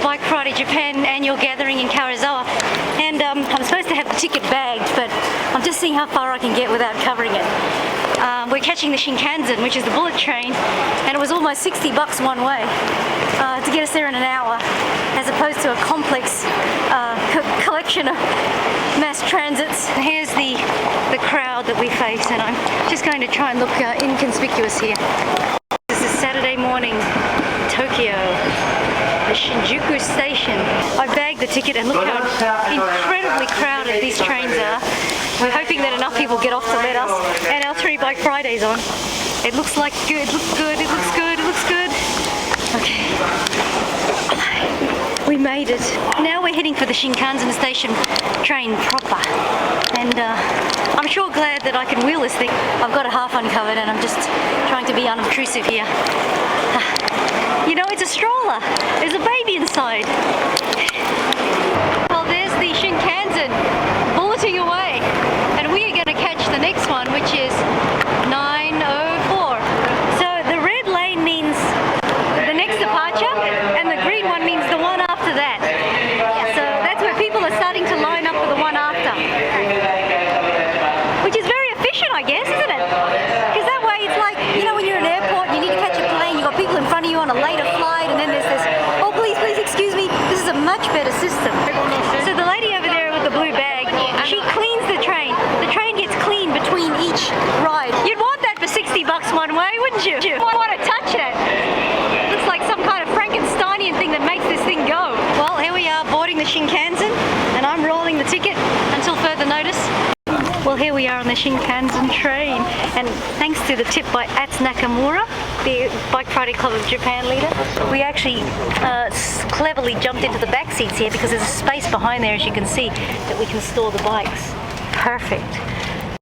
Bike Friday Japan annual gathering in Karuizawa, and I'm supposed to have the ticket bagged, but I'm just seeing how far I can get without covering it. We're catching the Shinkansen, which is the bullet train, and it was almost $60 one way to get us there in an hour, as opposed to a complex collection of mass transits. Here's the crowd that we face, and I'm just going to try and look inconspicuous here. This is Saturday morning, Tokyo, the Shinjuku station. I bagged the ticket, and look how incredibly crowded these trains are. We're hoping that enough people get off to let us, and our 3 Bike Fridays on. It looks like good, it looks good, it looks good, it looks good. Okay. We made it. Now we're heading for the Shinkansen station train proper. And I'm sure glad that I can wheel this thing. I've got it half uncovered and I'm just trying to be unobtrusive here. You know, it's a stroller. There's a baby inside. Well, there's the Shinkansen bulleting away. And we are going to catch the next one, which is 9:04. So the red lane means the next departure, and the green one means the one after that. So that's where people are starting to line up for the one after. Which is very efficient, I guess, isn't it? Because that way it's like, you know, when you're in an airport, you need to catch a plane, you've got people in front of you on a later flight, and then there's this, oh please, please, excuse me. This is a much better system. So the lady over there with the blue bag, she cleans the train. The train gets clean between each ride. You'd want that for $60 one way, wouldn't you? You want to touch it. Looks like some kind of Frankensteinian thing that makes this thing go. Well, here we are boarding the Shinkansen, and I'm rolling the ticket until further notice. Well, here we are on the Shinkansen train, and thanks to the tip by Ats Nakamura, the Bike Friday Club of Japan leader, we actually cleverly jumped into the back seats here because there's a space behind there, as you can see, that we can store the bikes. Perfect.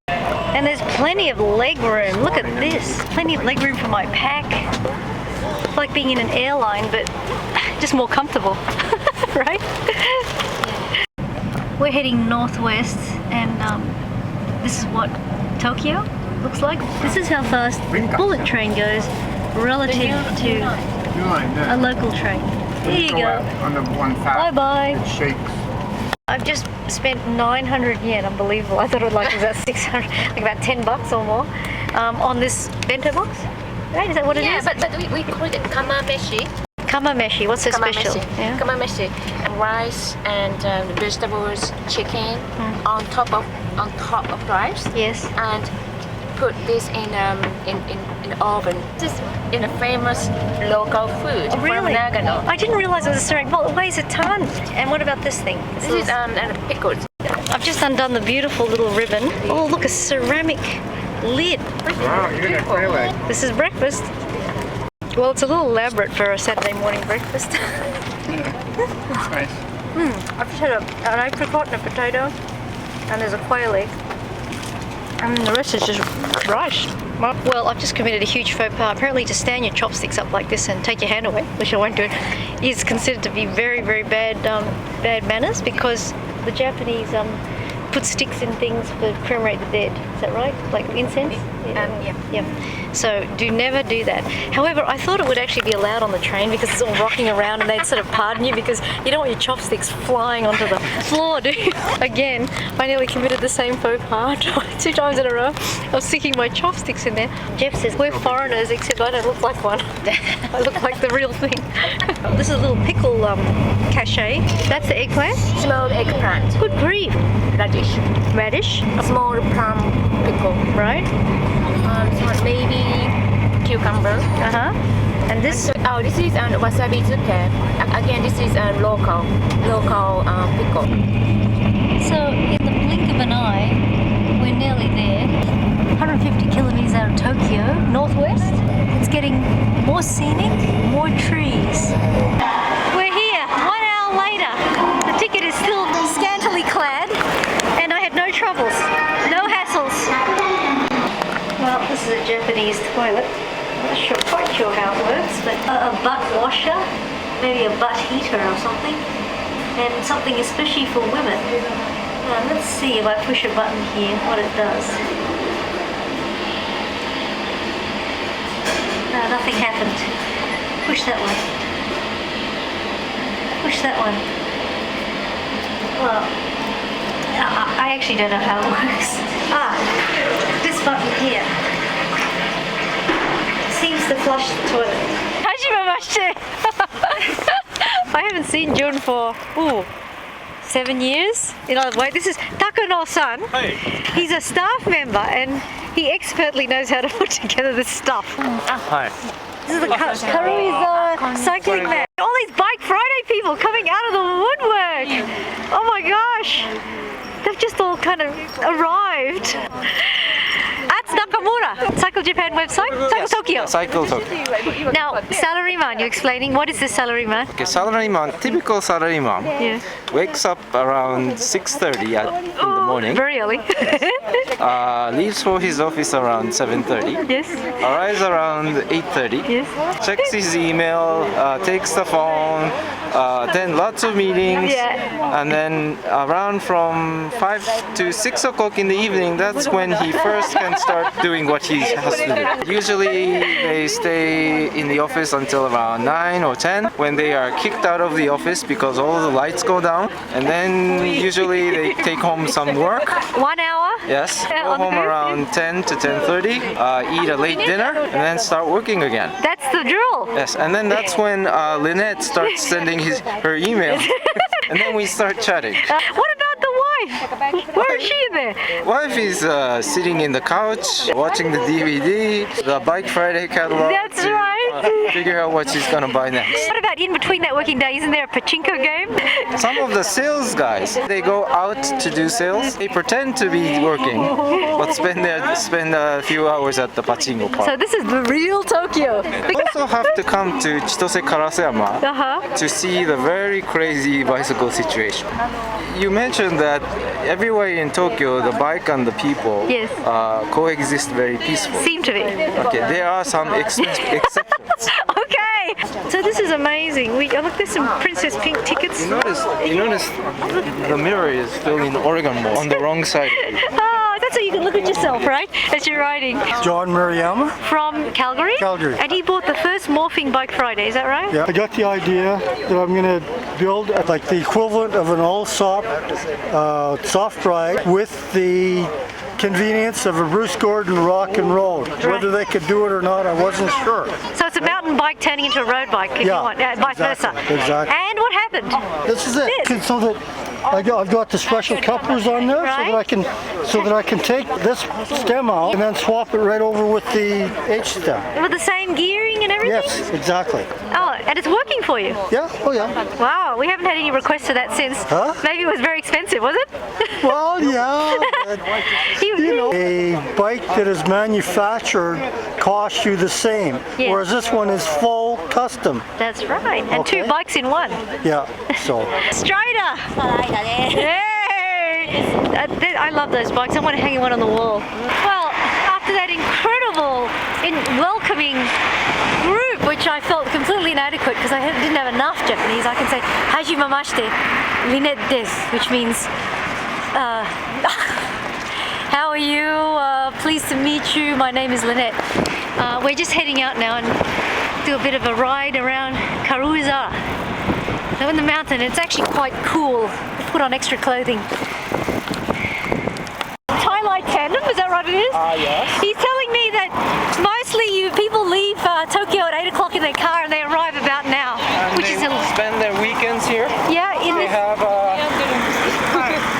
And there's plenty of leg room. Look at this. Plenty of leg room for my pack. It's like being in an airline, but just more comfortable, right? We're heading northwest, and this is what Tokyo looks like. This is how fast a bullet train goes relative to a local train. Here you go. Bye-bye. It shakes. I've just spent 900 yen, unbelievable. I thought it was like about 600, like about $10 or more, on this bento box. Right? Is that what it is? Yeah, but we call it kamameshi. Kamameshi. What's so special? Yeah. Kamameshi, and rice and vegetables, chicken on top of rice. Yes. And put this in oven. This is in a famous local food from Nagano. I didn't realize it was a ceramic bowl. It weighs a ton. And what about this thing? This is pickled. I've just undone the beautiful little ribbon. Oh, look, a ceramic lid. Wow, you're gonna feel it. This is breakfast. Well, it's a little elaborate for a Saturday morning breakfast. Yeah, that's nice. I've just had an apricot and a potato, and there's a quail egg. And the rest is just rice. Well, I've just committed a huge faux pas. Apparently to stand your chopsticks up like this and take your hand away, which I won't do, is considered to be very, very bad manners, because the Japanese put sticks in things to commemorate the dead. Is that right? Like incense? Yeah. So do never do that. However, I thought it would actually be allowed on the train because it's all rocking around and they'd sort of pardon you, because you don't want your chopsticks flying onto the floor, do you? Again, I nearly committed the same faux pas 2 times in a row. I was sticking my chopsticks in there. Jeff says, we're foreigners, except I don't look like one. I look like the real thing. This is a little pickle cachet. That's the eggplant? Small eggplant. Good grief. Radish? Small plum pickle. Right? So maybe cucumber. And this? This is wasabi zuke. Again, this is local pickle. So in the blink of an eye, we're nearly there. 150 kilometers out of Tokyo, northwest. It's getting more scenic, more trees. We're here, 1 hour later. The ticket is still scantily clad, and I had no troubles, no hassles. Well, this is a Japanese toilet. I'm not quite sure how it works, but a butt washer, maybe a butt heater or something, and something especially for women. Let's see if I push a button here, what it does. No, nothing happened. Push that one. push that one. Well, I actually don't know how it works. This button here seems to flush the toilet. I haven't seen Jun for 7 years. In other words, this is Takuno-san. He's a staff member and he expertly knows how to put together this stuff. Hi. This is the Karuiza cycling man. All these Bike Friday people coming out of the woodwork. Oh my gosh. They've just all kind of arrived. At Nakamura, Cycle Japan website, Cycle Tokyo. Cycle Tokyo. Now, salaryman, you're explaining. What is this salaryman? Okay, salaryman, typical salaryman, Yeah. wakes up around 6:30 in the morning, Very early. leaves for his office around 7:30, Yes. arrives around 8:30, Yes. checks his email, takes the phone, then lots of meetings, Yeah. and then around from 5 to 6 o'clock in the evening, that's when he first can start doing what he has to do. Usually they stay in the office until around 9 or 10 when they are kicked out of the office because all the lights go down, and then usually they take home some work. 1 hour. Yes, go On the home booth, around 10 to 10:30, eat a late dinner, and then start working again. That's the drill. Yes, and then that's when Lynette starts sending her email, and then we start chatting. What about the wife? Where is she in there? Wife is sitting in the couch, watching the DVD, the Bike Friday catalog. That's right. Figure out what she's gonna buy next. What about in between that working day? Isn't there a pachinko game? Some of the sales guys, they go out to do sales. They pretend to be working, but spend a few hours at the pachinko park. So this is the real Tokyo. You also have to come to Chitose Karasuyama to see the very crazy bicycle situation. You mentioned that everywhere in Tokyo, the bike and the people Yes. coexist very peacefully. Seem to be. Okay, there are some exceptions. Okay. So this is amazing. Look, there's some Princess Pink tickets. You notice the mirror is still in Oregon Mall on the wrong side. Oh, that's so you can look at yourself, right? As you're riding. John Mariyama. From Calgary? Calgary. And he bought the first morphing Bike Friday, is that right? Yeah, I got the idea that I'm going to build like the equivalent of an all-soft soft ride with the convenience of a Bruce Gordon rock and roll. Whether they could do it or not, I wasn't sure. So it's a mountain bike turning into a road bike if you Yeah, want, vice versa. exactly. And what happened? This is it. So that I've got the special couplers on there, so that I can take this stem out and then swap it right over with the H stem. With the same gearing and everything? Yes, exactly. Oh, and it's working for you? Yeah. Oh yeah. Wow, we haven't had any requests for that since. Huh? Maybe it was very expensive, was it? Well, yeah. You know, a bike that is manufactured costs you the same, Yeah. whereas this one is full custom. That's right. And Okay. 2 bikes in one. Yeah, so. Strider! Yay! I love those bikes. I want to hang one on the wall. Well, after that incredible, welcoming group, which I felt completely inadequate because I didn't have enough Japanese, I can say Hajimemashite, Lynette desu, which means how are you? Pleased to meet you. My name is Lynette. We're just heading out now and do a bit of a ride around Karuiza. So in the mountain, it's actually quite cool. Put on extra clothing. Twilight tandem, is that right it is? Yes. He's telling me that mostly people leave Tokyo at 8 o'clock in their car and they arrive about now. And Which they is spend their weekends here. yeah, in They this have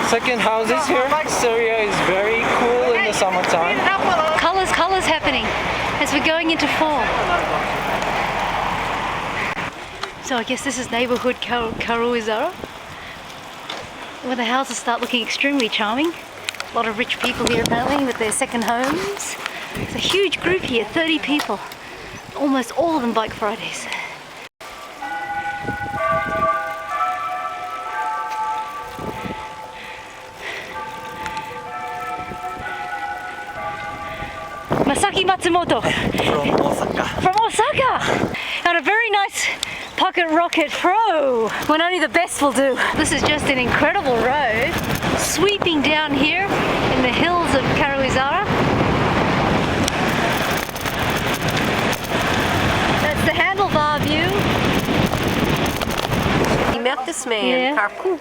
second houses here. This area is very cool in the summertime. colours happening as we're going into fall. So I guess this is neighbourhood Karuiza, where the houses start looking extremely charming. A lot of rich people here apparently with their second homes. It's a huge group here, 30 people. Almost all of them Bike Fridays. Masaki Matsumoto. From Osaka! And a very nice Pocket Rocket Pro, when only the best will do. This is just an incredible road, sweeping down here in the hills of Karuiza. That's the handlebar view. Haku,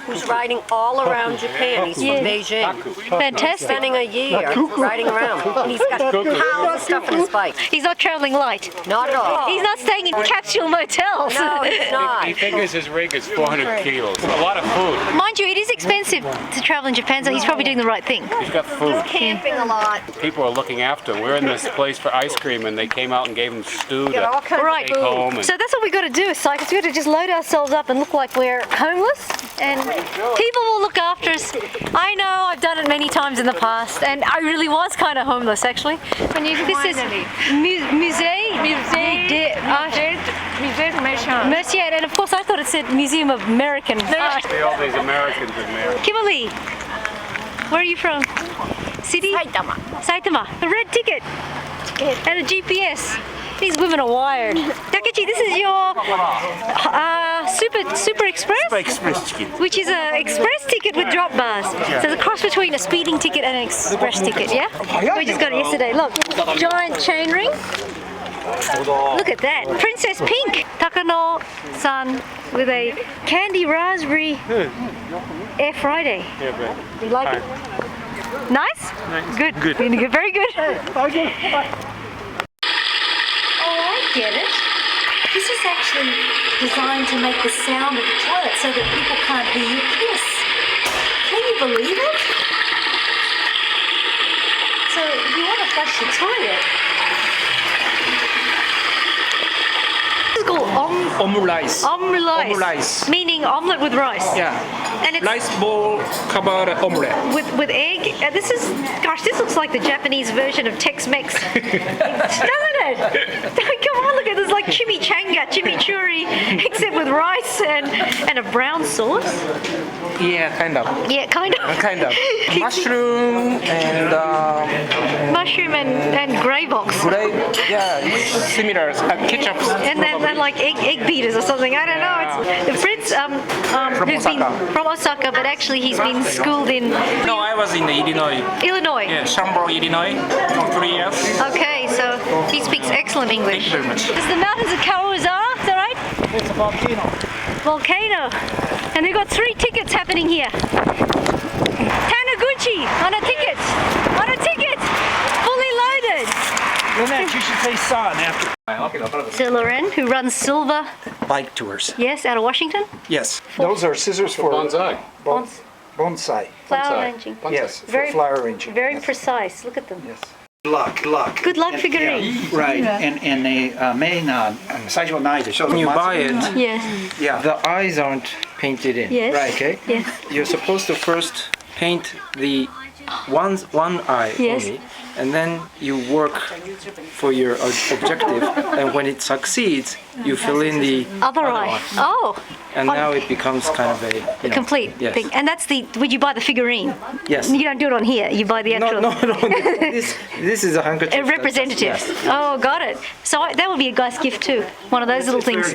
who's riding all around Japan. He's from Beijing. Fantastic. Spending a year riding around. And he's got piles of stuff on his bike. He's not traveling light. Not at all. He's not staying in capsule motels. No, he's not. He figures his rig is 400 kilos. A lot of food. Mind you, it is expensive to travel in Japan, so he's probably doing the right thing. He's got food. Camping a lot. People are looking after him. We're in this place for ice cream, and they came out and gave him stew Get all to kinds Right. of take food. home. And So that's what we got to do as cyclists. We got to just load ourselves up and look like we're homeless, and people will look after us. I know, I've done it many times in the past, and I really was kind of homeless actually. This is Musée, and of course I thought it said Museum of American Art. see all these Americans in there. Kimberly, where are you from? City? Saitama. Saitama. A red ticket and a GPS. These women are wired. Takechi, this is your Super Express? Express ticket. Which is an express ticket with drop bars. So it's a cross between a speeding ticket and an express ticket, yeah? We just got it yesterday. Look, giant chain ring. Look at that. Princess Pink. Takano-san with a candy raspberry Air Friday. You like it? Nice? Good. Very good. Oh, I get it. This is actually designed to make the sound of the toilet so that people can't hear you piss. Can you believe it? So if you want to flush the toilet, this is called Omelette. omelette, meaning omelette with rice. Yeah. And it's Rice bowl covered omelette. with egg. This looks like the Japanese version of Tex-Mex. Doesn't it? Come on, look at this, like chimichurri, except with rice and a brown sauce. Yeah, kind of. Yeah, kind of. Kind of. Mushroom and Mushroom and grey box. gray. Yeah, it's similar. Ketchup. And then like egg beaters or something. I don't know. It's the Fritz who's been from Osaka, but actually he's been schooled in No, I was in Illinois. Illinois. Yeah, Shambo, Illinois, for 3 years. Okay, so he speaks excellent English. Thank you very much. It's the mountains of Karuazara, is that right? It's a volcano. Volcano. And they've got 3 tickets happening here. Taniguchi on a ticket. Fully loaded. Lynette, you should say son after. So Loren, who runs Silver, Bike tours. yes, out of Washington. Yes. Those are scissors for Bonsai. bonsai. Flower arranging. Yes, Very- for flower arranging. Very Yes. precise. Look at them. Yes. Luck. Good luck figurine. Right. And the main 最初ないでしょ When you buy it, Yes. Yeah. the eyes aren't painted in. Yes. Right. Okay. Yes. You're supposed to first paint the one eye Yes. only, and then you work for your objective. And when it succeeds, you fill in the Other eye. Oh, and now it becomes kind of a you know, complete yes. thing. And that's the. Would you buy the figurine? Yes. You don't do it on here. You buy the actual. No. This is a handkerchief. A representative. Yes. Oh, got it. So that would be a guy's gift too. One of those little things.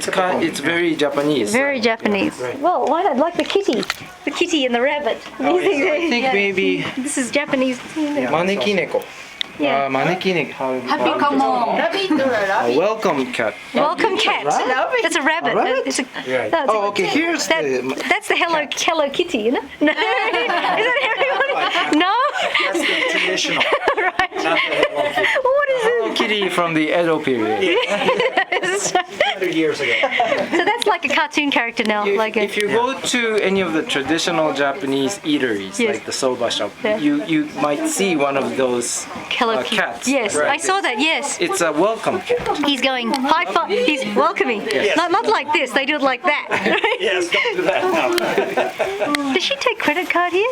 It's very Japanese. Very Japanese. Well, why not? Like the kitty and the rabbit. I think Yeah. maybe This is Japanese. manekineko. Yeah. Manekine. A welcome cat. Welcome cat. That's a rabbit. It's a, that's Oh, okay. Here's that's the Hello Kitty, you know? No. Is that everyone? No? That's the traditional. Right. What is Hello Kitty from the Edo period. this? 100 years ago. So that's like a cartoon character now. Like If you go to any of the traditional Japanese eateries, Yes. like the soba shop, Yeah. you might see one of those Hello Kitty. cats. Yes, Right. I saw that. Yes. It's a welcome cat. He's going high five. He's welcoming. Not like this. They do it like that. Yes, don't do that now. Does she take credit card here?